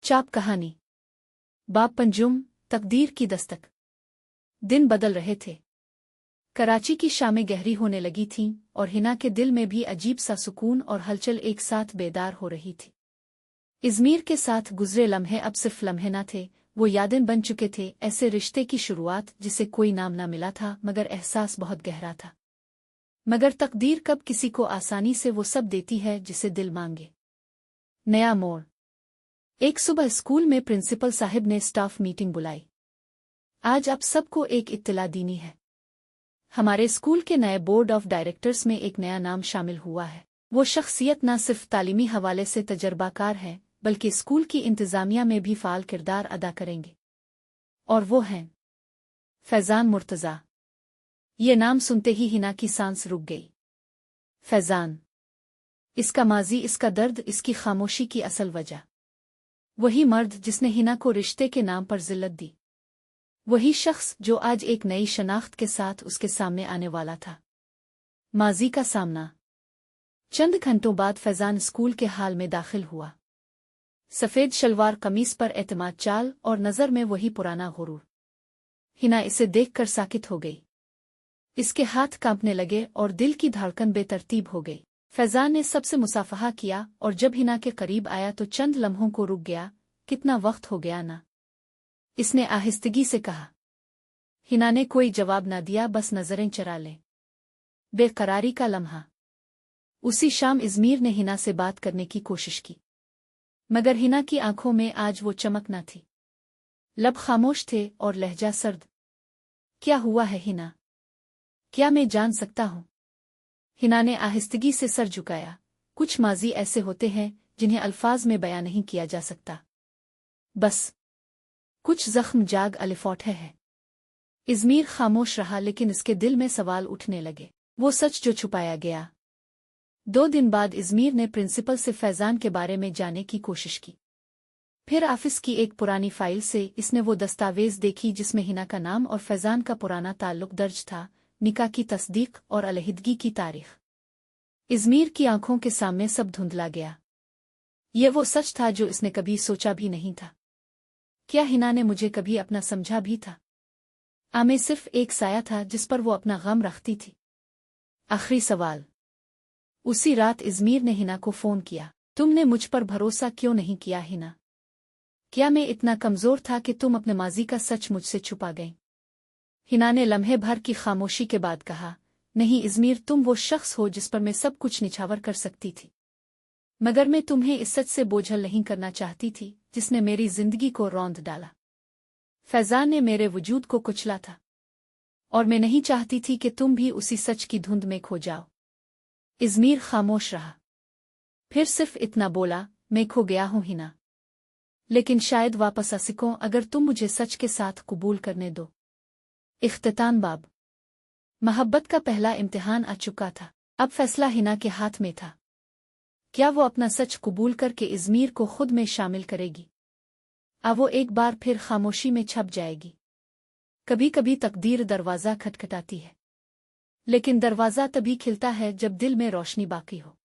चाप कहानी। बाब पंजुम, तकदीर की दस्तक। दिन बदल रहे थे। कराची की शामें गहरी होने लगी थीं और हिना के दिल में भी अजीब सा सुकून और हलचल एक साथ बेदार हो रही थी। इज़मीर के साथ गुजरे लम्हे अब सिर्फ लम्हे न थे, वो यादें बन चुके थे, ऐसे रिश्ते की शुरुआत जिसे कोई नाम न मिला था मगर एहसास बहुत गहरा था। मगर तकदीर कब किसी को आसानी से वो सब देती है जिसे दिल मांगे। नया मोड़। एक सुबह स्कूल में प्रिंसिपल साहिब ने स्टाफ मीटिंग बुलाई। आज आप सबको एक इत्तला देनी है। हमारे स्कूल के नए बोर्ड ऑफ डायरेक्टर्स में एक नया नाम शामिल हुआ है। वो शख्सियत न सिर्फ तालीमी हवाले से तजर्बाकार है बल्कि स्कूल की इंतज़ामिया में भी फ़ाल किरदार अदा करेंगे। और वो हैं फैज़ान मुर्तज़ा। ये नाम सुनते ही हिना की सांस रुक गई। फैज़ान, इसका माजी, इसका दर्द, इसकी खामोशी की असल वजह। वही मर्द जिसने हिना को रिश्ते के नाम पर जिल्लत दी। वही शख्स जो आज एक नई शनाख्त के साथ उसके सामने आने वाला था। माजी का सामना। चंद घंटों बाद फैज़ान स्कूल के हाल में दाखिल हुआ। सफ़ेद शलवार कमीज पर एतमाद चाल और नज़र में वही पुराना गुरूर। हिना इसे देखकर साकित हो गई। इसके हाथ कांपने लगे और दिल की धड़कन बेतरतीब हो गई। फैज़ान ने सबसे मुसाफहा किया और जब हिना के करीब आया तो चंद लम्हों को रुक गया। कितना वक्त हो गया ना, इसने आहिस्तगी से कहा। हिना ने कोई जवाब ना दिया, बस नजरें चरा ले। बेकरारी का लम्हा। उसी शाम इज़मीर ने हिना से बात करने की कोशिश की मगर हिना की आंखों में आज वो चमक न थी। लब खामोश थे और लहजा सर्द। क्या हुआ है हिना? क्या मैं जान सकता हूँ? हिना ने आहिस्तगी से सर झुकाया। कुछ माजी ऐसे होते हैं जिन्हें अल्फाज में बयां नहीं किया जा सकता। बस कुछ जख्म जाग अलिफौटे है। इज़मीर खामोश रहा लेकिन इसके दिल में सवाल उठने लगे। वो सच जो छुपाया गया। 2 दिन बाद इज़मीर ने प्रिंसिपल से फैज़ान के बारे में जानने की कोशिश की। फिर ऑफिस की एक पुरानी फाइल से इसने वो दस्तावेज देखी जिसमें हिना का नाम और फैज़ान का पुराना ताल्लुक दर्ज था, निकाह की तस्दीक और अलहिदगी की तारीख। इज़मीर की आंखों के सामने सब धुंधला गया। ये वो सच था जो इसने कभी सोचा भी नहीं था। क्या हिना ने मुझे कभी अपना समझा भी था? मैं सिर्फ एक साया था जिस पर वो अपना गम रखती थी। आखिरी सवाल। उसी रात इज़मीर ने हिना को फ़ोन किया। तुमने मुझ पर भरोसा क्यों नहीं किया हिना? क्या मैं इतना कमज़ोर था कि तुम अपने माजी का सच मुझसे छुपा गई? हिना ने लम्हे भर की खामोशी के बाद कहा, नहीं इज़मीर, तुम वो शख्स हो जिस पर मैं सब कुछ निछावर कर सकती थी। मगर मैं तुम्हें इस सच से बोझल नहीं करना चाहती थी जिसने मेरी जिंदगी को रौंद डाला। फैज़ान ने मेरे वजूद को कुचला था और मैं नहीं चाहती थी कि तुम भी उसी सच की धुंध में खो जाओ। इज़मीर खामोश रहा। फिर सिर्फ इतना बोला, मैं खो गया हूँ हिना, लेकिन शायद वापस आ सकूं अगर तुम मुझे सच के साथ कबूल करने दो। इख्तिताम। बाब। मोहब्बत का पहला इम्तिहान आ चुका था। अब फैसला हिना के हाथ में था। क्या वो अपना सच कबूल करके इज़मीर को खुद में शामिल करेगी? वो एक बार फिर खामोशी में छप जाएगी? कभी कभी तकदीर दरवाज़ा खटखटाती है, लेकिन दरवाज़ा तभी खिलता है जब दिल में रोशनी बाकी हो।